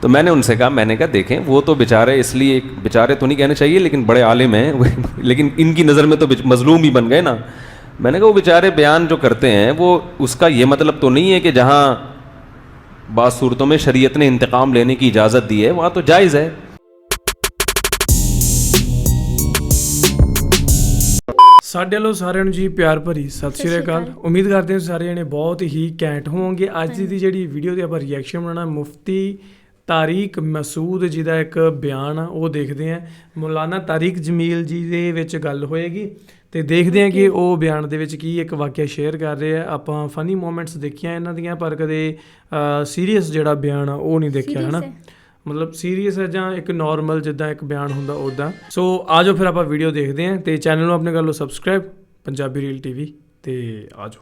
تو میں نے ان سے کہا دیکھیں وہ تو بیچارے, اس لیے بیچارے تو نہیں کہنے چاہیے لیکن بڑے عالم ہیں لیکن ان کی نظر میں تو مظلوم ہی بن گئے نا. میں نے کہا وہ بیچارے بیان جو کرتے ہیں وہ اس کا یہ مطلب تو نہیں ہے کہ جہاں بعض صورتوں میں شریعت نے انتقام لینے کی اجازت دی ہے وہاں تو جائز ہے. ਸਾਡੇ ਵੱਲੋਂ ਸਾਰਿਆਂ ਨੂੰ ਜੀ ਪਿਆਰ ਭਰੀ ਸਤਿ ਸ਼੍ਰੀ ਅਕਾਲ. ਉਮੀਦ ਕਰਦੇ ਹਾਂ ਸਾਰੇ ਜਣੇ ਬਹੁਤ ਹੀ ਘੈਂਟ ਹੋਵੋਗੇ. ਅੱਜ ਦੀ ਜਿਹੜੀ ਵੀਡੀਓ 'ਤੇ ਆਪਾਂ ਰਿਐਕਸ਼ਨ ਬਣਾਉਣਾ ਮੁਫਤੀ ਤਾਰਿਕ ਮਸੂਦ ਜੀ ਦਾ ਇੱਕ ਬਿਆਨ ਆ, ਉਹ ਦੇਖਦੇ ਹਾਂ. ਮੌਲਾਨਾ ਤਾਰਿਕ ਜਮੀਲ ਜੀ ਦੇ ਵਿੱਚ ਗੱਲ ਹੋਏਗੀ ਅਤੇ ਦੇਖਦੇ ਹਾਂ ਕਿ ਉਹ ਬਿਆਨ ਦੇ ਵਿੱਚ ਕੀ ਇੱਕ ਵਾਕਿਆ ਸ਼ੇਅਰ ਕਰ ਰਹੇ ਆ. ਆਪਾਂ ਫਨੀ ਮੂਮੈਂਟਸ ਦੇਖੀਆਂ ਇਹਨਾਂ ਦੀਆਂ, ਪਰ ਕਦੇ ਸੀਰੀਅਸ ਜਿਹੜਾ ਬਿਆਨ ਆ ਉਹ ਨਹੀਂ ਦੇਖਿਆ ਹੈ ਨਾ. ਮਤਲਬ ਸੀਰੀਅਸ ਹੈ ਜਾਂ ਇੱਕ ਨੋਰਮਲ ਜਿੱਦਾਂ ਇੱਕ ਬਿਆਨ ਹੁੰਦਾ ਉੱਦਾਂ. ਸੋ ਆ ਜਾਓ ਫਿਰ ਆਪਾਂ ਵੀਡੀਓ ਦੇਖਦੇ ਹਾਂ ਅਤੇ ਚੈਨਲ ਨੂੰ ਆਪਣੇ ਕਰ ਲਓ ਸਬਸਕ੍ਰਾਈਬ ਪੰਜਾਬੀ ਰੀਲ TV ਅਤੇ ਆ ਜਾਓ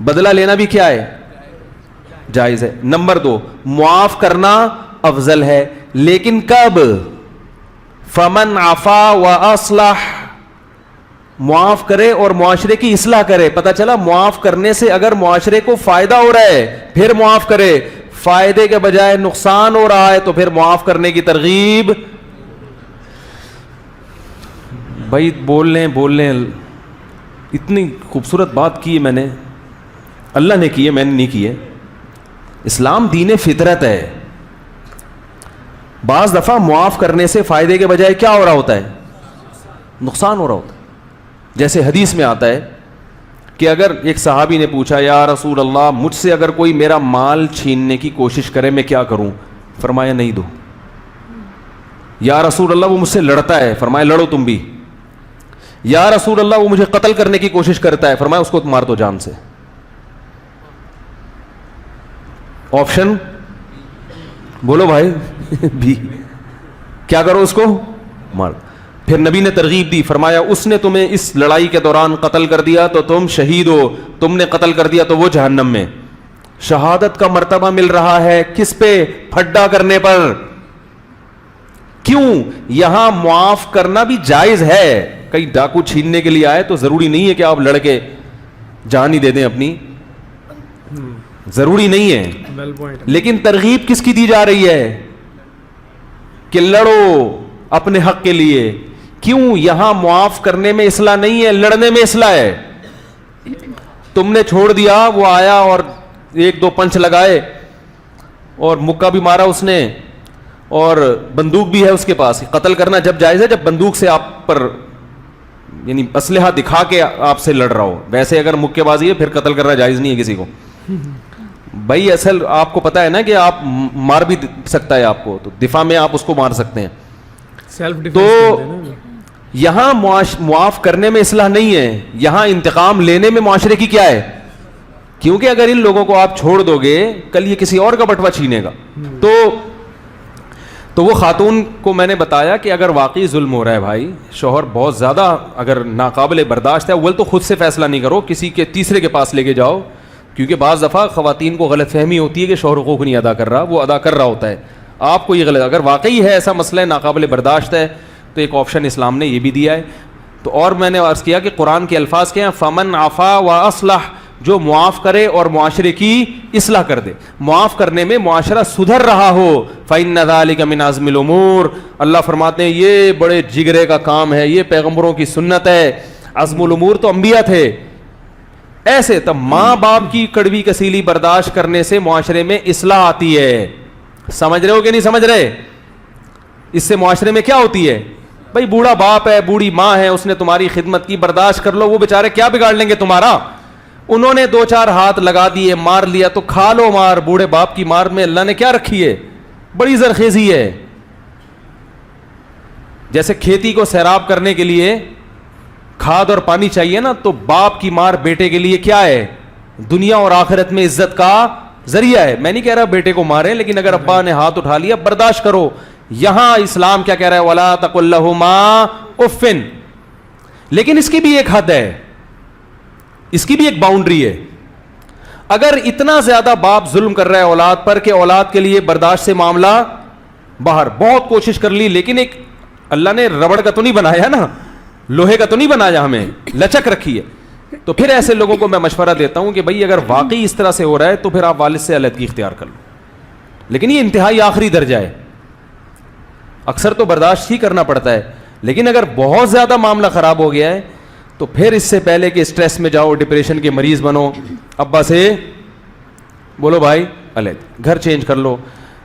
بدلہ لینا بھی کیا ہے؟ جائز ہے. نمبر 2, معاف کرنا افضل ہے, لیکن کب؟ فمن عفا واصلح, معاف کرے اور معاشرے کی اصلاح کرے. پتہ چلا معاف کرنے سے اگر معاشرے کو فائدہ ہو رہا ہے پھر معاف کرے, فائدے کے بجائے نقصان ہو رہا ہے تو پھر معاف کرنے کی ترغیب. بھائی بول لیں, اتنی خوبصورت بات کی ہے میں نے, اللہ نے کی ہے, میں نے نہیں کی ہے. اسلام دین فطرت ہے. بعض دفعہ معاف کرنے سے فائدے کے بجائے کیا ہو رہا ہوتا ہے؟ نقصان ہو رہا ہوتا ہے. جیسے حدیث میں آتا ہے کہ اگر ایک صحابی نے پوچھا یا رسول اللہ مجھ سے اگر کوئی میرا مال چھیننے کی کوشش کرے میں کیا کروں؟ فرمایا نہیں دو. یا رسول اللہ وہ مجھ سے لڑتا ہے, فرمایا لڑو تم بھی. یا رسول اللہ وہ مجھے قتل کرنے کی کوشش کرتا ہے, فرمایا اس کو مار دو جان سے. آپشن بولو بھائی بھی, کیا کرو اس کو مار. پھر نبی نے ترغیب دی, فرمایا اس نے تمہیں اس لڑائی کے دوران قتل کر دیا تو تم شہید ہو, تم نے قتل کر دیا تو وہ جہنم میں. شہادت کا مرتبہ مل رہا ہے کس پہ؟ پھڈا کرنے پر. کیوں؟ یہاں معاف کرنا بھی جائز ہے. کئی ڈاکو چھیننے کے لیے آئے تو ضروری نہیں ہے کہ آپ لڑکے جان ہی دے دیں اپنی, ضروری نہیں ہے. لیکن ترغیب کس کی دی جا رہی ہے؟ کہ لڑو اپنے حق کے لیے. کیوں؟ یہاں معاف کرنے میں اصلاح نہیں ہے, لڑنے میں اصلاح ہے. تم نے چھوڑ دیا, وہ آیا اور 1-2 پنچ لگائے اور مکہ بھی مارا اس نے, اور بندوق بھی ہے اس کے پاس. قتل کرنا جب جائز ہے جب بندوق سے آپ پر یعنی اسلحہ دکھا کے آپ سے لڑ رہا ہو. ویسے اگر مکے بازی ہے پھر قتل کرنا جائز نہیں ہے کسی کو. بھائی اصل آپ کو پتا ہے نا کہ آپ مار بھی سکتا ہے آپ کو, تو دفاع میں آپ اس کو مار سکتے ہیں. تو یہاں معاف کرنے میں اصلاح نہیں ہے, یہاں انتقام لینے میں معاشرے کی کیا ہے. کیونکہ اگر ان لوگوں کو آپ چھوڑ دو گے کل یہ کسی اور کا بٹوا چھینے گا. تو وہ خاتون کو میں نے بتایا کہ اگر واقعی ظلم ہو رہا ہے بھائی, شوہر بہت زیادہ اگر ناقابل برداشت ہے, اول تو خود سے فیصلہ نہیں کرو, کسی کے تیسرے کے پاس لے کے جاؤ. کیونکہ بعض دفعہ خواتین کو غلط فہمی ہوتی ہے کہ شوہر حقوق نہیں ادا کر رہا, وہ ادا کر رہا ہوتا ہے. آپ کو یہ غلط, اگر واقعی ہے ایسا مسئلہ ہے ناقابل برداشت ہے تو ایک آپشن اسلام نے یہ بھی دیا ہے. تو اور میں نے عرض کیا کہ قرآن کے الفاظ کیا ہیں؟ فمن عفا و اصلح, جو معاف کرے اور معاشرے کی اصلاح کر دے. معاف کرنے میں معاشرہ سدھر رہا ہو, فإن ذلک من عزم الامور. اللہ فرماتے ہیں یہ بڑے جگرے کا کام ہے, یہ پیغمبروں کی سنت ہے. عزم الامور تو انبیاء تھے. ایسے تب ماں باپ کی کڑوی کسیلی برداشت کرنے سے معاشرے میں اصلاح آتی ہے. سمجھ رہے ہو کہ نہیں سمجھ رہے؟ اس سے معاشرے میں کیا ہوتی ہے؟ بھائی بوڑھا باپ ہے, بوڑھی ماں ہے, اس نے تمہاری خدمت کی, برداشت کر لو. وہ بیچارے کیا بگاڑ لیں گے تمہارا؟ انہوں نے 2-4 ہاتھ لگا دیے, مار لیا تو کھا لو مار. بوڑھے باپ کی مار میں اللہ نے کیا رکھی ہے؟ بڑی زرخیزی ہے. جیسے کھیتی کو سیراب کرنے کے لیے کھاد اور پانی چاہیے نا, تو باپ کی مار بیٹے کے لیے کیا ہے؟ دنیا اور آخرت میں عزت کا ذریعہ ہے. میں نہیں کہہ رہا بیٹے کو مارے, لیکن اگر ابا نے ہاتھ اٹھا لیا برداشت کرو. یہاں اسلام کیا کہہ رہا ہے؟ وَلَا تَقُلْ لَهُمَا اُفٍّ. لیکن اس کی بھی ایک حد ہے, اس کی بھی ایک باؤنڈری ہے. اگر اتنا زیادہ باپ ظلم کر رہا ہے اولاد پر کہ اولاد کے لیے برداشت سے معاملہ باہر, بہت کوشش کر لی, لیکن ایک اللہ نے ربڑ کا تو نہیں بنایا نا, لوہے کا تو نہیں بنایا, ہمیں لچک رکھی ہے. تو پھر ایسے لوگوں کو میں مشورہ دیتا ہوں کہ بھائی اگر واقعی اس طرح سے ہو رہا ہے تو پھر آپ والد سے علیحدگی اختیار کر لو. لیکن یہ انتہائی آخری درجہ ہے, اکثر تو برداشت ہی کرنا پڑتا ہے. لیکن اگر بہت زیادہ معاملہ خراب ہو گیا ہے تو پھر اس سے پہلے کہ اسٹریس میں جاؤ, ڈپریشن کے مریض بنو, ابا سے بولو بھائی علیحدہ, گھر چینج کر لو.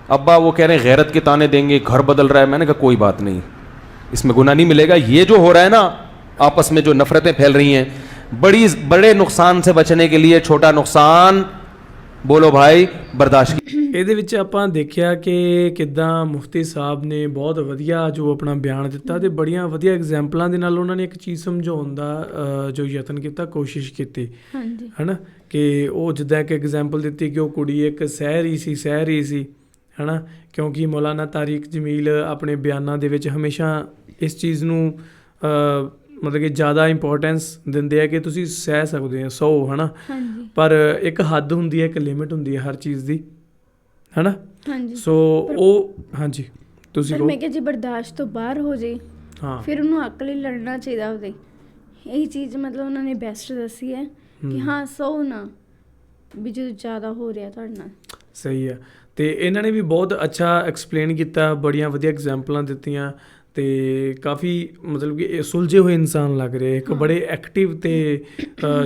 ابا وہ کہہ رہے ہیں غیرت کے تانے دیں گے, گھر بدل رہا ہے. میں نے کہا کوئی بات نہیں, اس میں گناہ نہیں ملے گا. یہ جو ہو رہا ہے نا آپس میں جو نفرتیں پھیل رہی ہیں, بڑے نقصان سے بچنے کے لیے چھوٹا نقصان بولو بھائی برداشت. ਇਹਦੇ ਵਿੱਚ ਆਪਾਂ ਦੇਖਿਆ ਕਿ ਕਿੱਦਾਂ ਮੁਫਤੀ ਸਾਹਿਬ ਨੇ ਬਹੁਤ ਵਧੀਆ ਜੋ ਆਪਣਾ ਬਿਆਨ ਦਿੱਤਾ ਤੇ ਬੜੀਆਂ ਵਧੀਆ ਐਗਜ਼ਾਮਪਲਾਂ ਦੇ ਨਾਲ ਉਹਨਾਂ ਨੇ ਇੱਕ ਚੀਜ਼ ਸਮਝਾਉਣ ਦਾ ਜੋ ਯਤਨ ਕੀਤਾ, ਕੋਸ਼ਿਸ਼ ਕੀਤੀ, ਹੈ ਨਾ, ਕਿ ਉਹ ਜਿੱਦਾਂ ਇੱਕ ਐਗਜ਼ਾਮਪਲ ਦਿੱਤੀ ਕਿ ਉਹ ਕੁੜੀ ਇੱਕ ਸਹਿ ਰਹੀ ਸੀ, ਹੈ ਨਾ, ਕਿਉਂਕਿ ਮੌਲਾਨਾ ਤਾਰਿਕ ਜਮੀਲ ਆਪਣੇ ਬਿਆਨਾਂ ਦੇ ਵਿੱਚ ਹਮੇਸ਼ਾ ਇਸ ਚੀਜ਼ ਨੂੰ ਮਤਲਬ ਕਿ ਜ਼ਿਆਦਾ ਇੰਪੋਰਟੈਂਸ ਦਿੰਦੇ ਆ ਕਿ ਤੁਸੀਂ ਸਹਿ ਸਕਦੇ ਹੋ, ਸਹੋ, ਹੈ ਨਾ। ਹਾਂਜੀ ਪਰ ਇੱਕ ਹੱਦ ਹੁੰਦੀ ਹੈ, ਇੱਕ ਲਿਮਿਟ ਹੁੰਦੀ ਹੈ ਹਰ ਚੀਜ਼ ਦੀ, ਹੈ ਨਾ। ਹਾਂਜੀ ਸੋ ਉਹ ਹਾਂਜੀ ਤੁਸੀਂ ਪਰ ਕਹੋ। ਮੈਂ ਕਿਹਾ ਜੇ ਬਰਦਾਸ਼ਤ ਤੋਂ ਬਾਹਰ ਹੋ ਜੇ ਹਾਂ ਫਿਰ ਉਹਨੂੰ ਹੱਕ ਲਈ ਲੜਨਾ ਚਾਹੀਦਾ ਉਹਦੇ। ਇਹੀ ਚੀਜ਼ ਮਤਲਬ ਉਹਨਾਂ ਨੇ ਬੈਸਟ ਦੱਸੀ ਹੈ ਕਿ ਹਾਂ ਸਹੋ ਨਾ, ਵੀ ਜਦੋਂ ਜ਼ਿਆਦਾ ਹੋ ਰਿਹਾ ਤੁਹਾਡੇ ਨਾਲ। ਸਹੀ ਹੈ। ਅਤੇ ਇਹਨਾਂ ਨੇ ਵੀ ਬਹੁਤ ਅੱਛਾ ਐਕਸਪਲੇਨ ਕੀਤਾ, ਬੜੀਆਂ ਵਧੀਆ ਐਗਜ਼ਾਮਪਲਾਂ ਦਿੱਤੀਆਂ, ਅਤੇ ਕਾਫੀ ਮਤਲਬ ਕਿ ਇਹ ਸੁਲਝੇ ਹੋਏ ਇਨਸਾਨ ਲੱਗ ਰਹੇ, ਇੱਕ ਬੜੇ ਐਕਟਿਵ ਅਤੇ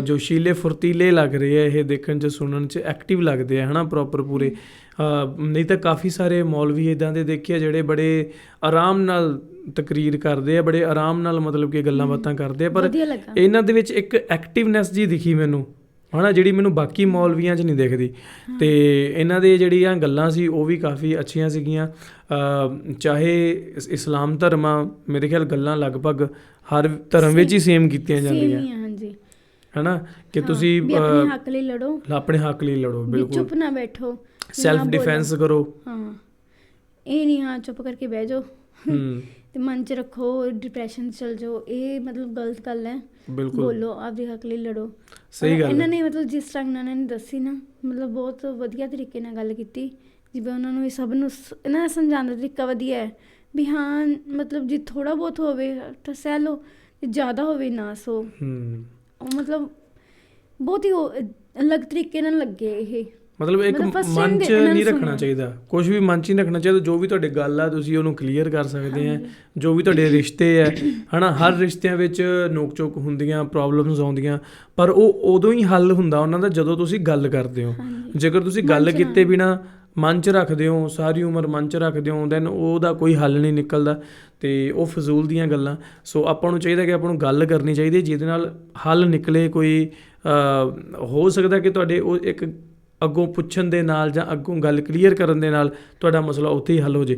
ਜੋਸ਼ੀਲੇ ਫੁਰਤੀਲੇ ਲੱਗ ਰਹੇ ਆ। ਇਹ ਦੇਖਣ 'ਚ ਸੁਣਨ 'ਚ ਐਕਟਿਵ ਲੱਗਦੇ ਆ, ਹੈ ਨਾ, ਪ੍ਰੋਪਰ ਪੂਰੇ। ਨਹੀਂ ਤਾਂ ਕਾਫੀ ਸਾਰੇ ਮੌਲਵੀ ਇੱਦਾਂ ਦੇ ਦੇਖੇ ਆ ਜਿਹੜੇ ਬੜੇ ਆਰਾਮ ਨਾਲ ਤਕਰੀਰ ਕਰਦੇ ਆ, ਬੜੇ ਆਰਾਮ ਨਾਲ ਮਤਲਬ ਕਿ ਗੱਲਾਂ ਬਾਤਾਂ ਕਰਦੇ ਆ, ਪਰ ਵਧੀਆ ਲੱਗਾ। ਇਹਨਾਂ ਦੇ ਵਿੱਚ ਇੱਕ ਐਕਟਿਵਨੈਸ ਜੀ ਦਿਖੀ ਮੈਨੂੰ, ਹੈ ਨਾ, ਜਿਹੜੀ ਮੈਨੂੰ ਬਾਕੀ ਮੌਲਵੀਆਂ 'ਚ ਨਹੀਂ ਦਿਖਦੀ। ਅਤੇ ਇਹਨਾਂ ਦੇ ਜਿਹੜੀਆਂ ਗੱਲਾਂ ਸੀ ਉਹ ਵੀ ਕਾਫੀ ਅੱਛੀਆਂ ਸੀਗੀਆਂ। ਚਾਹੇ ਇਸਲਾਮ ਧਰਮ ਆ, ਮੇਰੇ ਖਿਆਲ ਗੱਲਾਂ ਲਗਭਗ ਹਰ ਧਰਮ ਵਿੱਚ ਹੀ ਸੇਮ ਕੀਤੀਆਂ ਜਾਂਦੀਆਂ, ਹਾਂਜੀ ਹੈ ਨਾ, ਕਿ ਤੁਸੀਂ ਵੀ ਆਪਣੇ ਹੱਕ ਲਈ ਲੜੋ, ਆਪਣੇ ਹੱਕ ਲਈ ਲੜੋ, ਵੀ ਬਿਲਕੁਲ, ਚੁੱਪ ਨਾ ਬੈਠੋ, ਸੈਲਫ ਡਿਫੈਂਸ ਕਰੋ। ਹਾਂ ਇਹ ਨਹੀਂ ਹਾਂ ਚੁੱਪ ਕਰਕੇ ਬਹਿ ਜਾਓ ਤੇ ਮਨ 'ਚ ਰੱਖੋ, ਡਿਪਰੈਸ਼ਨ 'ਚ ਚਲ ਜਾਓ, ਇਹ ਮਤਲਬ ਗਲਤ ਗੱਲ ਹੈ। ਬਿਲਕੁਲ ਬੋਲੋ, ਆਪਦੇ ਹੱਕ ਲਈ ਲੜੋ। ਸਹੀ ਗੱਲ ਇਹਨਾਂ ਨੇ ਮਤਲਬ ਜਿਸ ਤਰ੍ਹਾਂ ਇਹਨਾਂ ਨੇ ਦੱਸੀ ਨਾ, ਮਤਲਬ ਬਹੁਤ ਵਧੀਆ ਤਰੀਕੇ ਨਾਲ ਗੱਲ ਕੀਤੀ, ਜਿਵੇਂ ਉਹਨਾਂ ਨੂੰ ਇਹ ਸਭ ਨੂੰ ਇਹਨਾਂ ਦਾ ਸਮਝਾਉਣ ਦਾ ਤਰੀਕਾ ਵਧੀਆ ਹੈ ਵੀ ਹਾਂ ਮਤਲਬ ਜੇ ਥੋੜ੍ਹਾ ਬਹੁਤ ਹੋਵੇ ਤਾਂ ਸਹਿ ਲਓ, ਜੇ ਜ਼ਿਆਦਾ ਹੋਵੇ ਨਾ ਸੋ। ਉਹ ਮਤਲਬ ਬਹੁਤ ਹੀ ਅਲੱਗ ਤਰੀਕੇ ਨਾਲ ਲੱਗੇ ਇਹ, ਮਤਲਬ ਇੱਕ ਮਨ 'ਚ ਨਹੀਂ ਰੱਖਣਾ ਚਾਹੀਦਾ, ਕੁਝ ਵੀ ਮਨ 'ਚ ਨਹੀਂ ਰੱਖਣਾ ਚਾਹੀਦਾ। ਜੋ ਵੀ ਤੁਹਾਡੇ ਗੱਲ ਆ ਤੁਸੀਂ ਉਹਨੂੰ ਕਲੀਅਰ ਕਰ ਸਕਦੇ ਆ। ਜੋ ਵੀ ਤੁਹਾਡੇ ਰਿਸ਼ਤੇ ਹੈ, ਹੈ ਨਾ, ਹਰ ਰਿਸ਼ਤਿਆਂ ਵਿੱਚ ਨੋਕ ਝੋਕ ਹੁੰਦੀਆਂ, ਪ੍ਰੋਬਲਮਸ ਆਉਂਦੀਆਂ, ਪਰ ਉਹ ਉਦੋਂ ਹੀ ਹੱਲ ਹੁੰਦਾ ਉਹਨਾਂ ਦਾ ਜਦੋਂ ਤੁਸੀਂ ਗੱਲ ਕਰਦੇ ਹੋ। ਜੇਕਰ ਤੁਸੀਂ ਗੱਲ ਕੀਤੇ ਬਿਨਾਂ ਮਨ 'ਚ ਰੱਖਦੇ ਹੋ, ਸਾਰੀ ਉਮਰ ਮਨ 'ਚ ਰੱਖਦੇ ਹੋ, ਦੈਨ ਉਹਦਾ ਕੋਈ ਹੱਲ ਨਹੀਂ ਨਿਕਲਦਾ ਅਤੇ ਉਹ ਫਜ਼ੂਲ ਦੀਆਂ ਗੱਲਾਂ। ਸੋ ਆਪਾਂ ਨੂੰ ਚਾਹੀਦਾ ਕਿ ਆਪਾਂ ਨੂੰ ਗੱਲ ਕਰਨੀ ਚਾਹੀਦੀ ਜਿਹਦੇ ਨਾਲ ਹੱਲ ਨਿਕਲੇ। ਕੋਈ ਹੋ ਸਕਦਾ ਕਿ ਤੁਹਾਡੇ ਉਹ ਇੱਕ ਅੱਗੋਂ ਪੁੱਛਣ ਦੇ ਨਾਲ ਜਾਂ ਅੱਗੋਂ ਗੱਲ ਕਲੀਅਰ ਕਰਨ ਦੇ ਨਾਲ ਤੁਹਾਡਾ ਮਸਲਾ ਉੱਥੇ ਹੀ ਹੱਲ ਹੋ ਜੇ।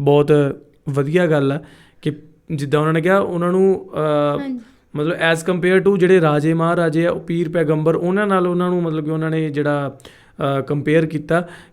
ਬਹੁਤ ਵਧੀਆ ਗੱਲ ਆ, ਕਿ ਜਿੱਦਾਂ ਉਹਨਾਂ ਨੇ ਕਿਹਾ ਉਹਨਾਂ ਨੂੰ ਮਤਲਬ ਐਜ਼ ਕੰਪੇਅਰ ਟੂ ਜਿਹੜੇ ਰਾਜੇ ਮਹਾਰਾਜੇ ਆ, ਪੀਰ ਪੈਗੰਬਰ, ਉਹਨਾਂ ਨਾਲ ਉਹਨਾਂ ਨੂੰ ਮਤਲਬ ਕਿ ਉਹਨਾਂ ਨੇ ਜਿਹੜਾ ਕੰਪੇਅਰ ਕੀਤਾ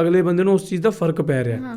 ਅਗਲੇ ਬੰਦੇ ਨੂੰ ਉਸ ਚੀਜ਼ ਦਾ ਫ਼ਰਕ ਪੈ ਰਿਹਾ।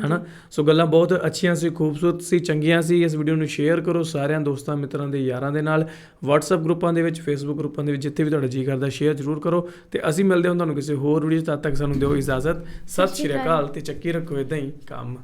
ਹੈ ਨਾ। ਸੋ ਗੱਲਾਂ ਬਹੁਤ ਅੱਛੀਆਂ ਸੀ, ਖੂਬਸੂਰਤ ਸੀ, ਚੰਗੀਆਂ ਸੀ। ਇਸ ਵੀਡੀਓ ਨੂੰ ਸ਼ੇਅਰ ਕਰੋ ਸਾਰਿਆਂ ਦੋਸਤਾਂ ਮਿੱਤਰਾਂ ਦੇ ਯਾਰਾਂ ਦੇ ਨਾਲ, WhatsApp ਗਰੁੱਪਾਂ ਦੇ ਵਿੱਚ, Facebook ਗਰੁੱਪਾਂ ਦੇ ਵਿੱਚ, ਜਿੱਥੇ ਵੀ ਤੁਹਾਡਾ ਜੀ ਕਰਦਾ ਸ਼ੇਅਰ ਜ਼ਰੂਰ ਕਰੋ। ਅਤੇ ਅਸੀਂ ਮਿਲਦੇ ਹਾਂ ਤੁਹਾਨੂੰ ਕਿਸੇ ਹੋਰ ਵੀਡੀਓ 'ਚ, ਤਦ ਤੱਕ ਸਾਨੂੰ ਦਿਓ ਇਜਾਜ਼ਤ। ਸਤਿ ਸ਼੍ਰੀ ਅਕਾਲ, ਅਤੇ ਚੱਕੀ ਰੱਖੋ ਇੱਦਾਂ ਹੀ ਕੰਮ।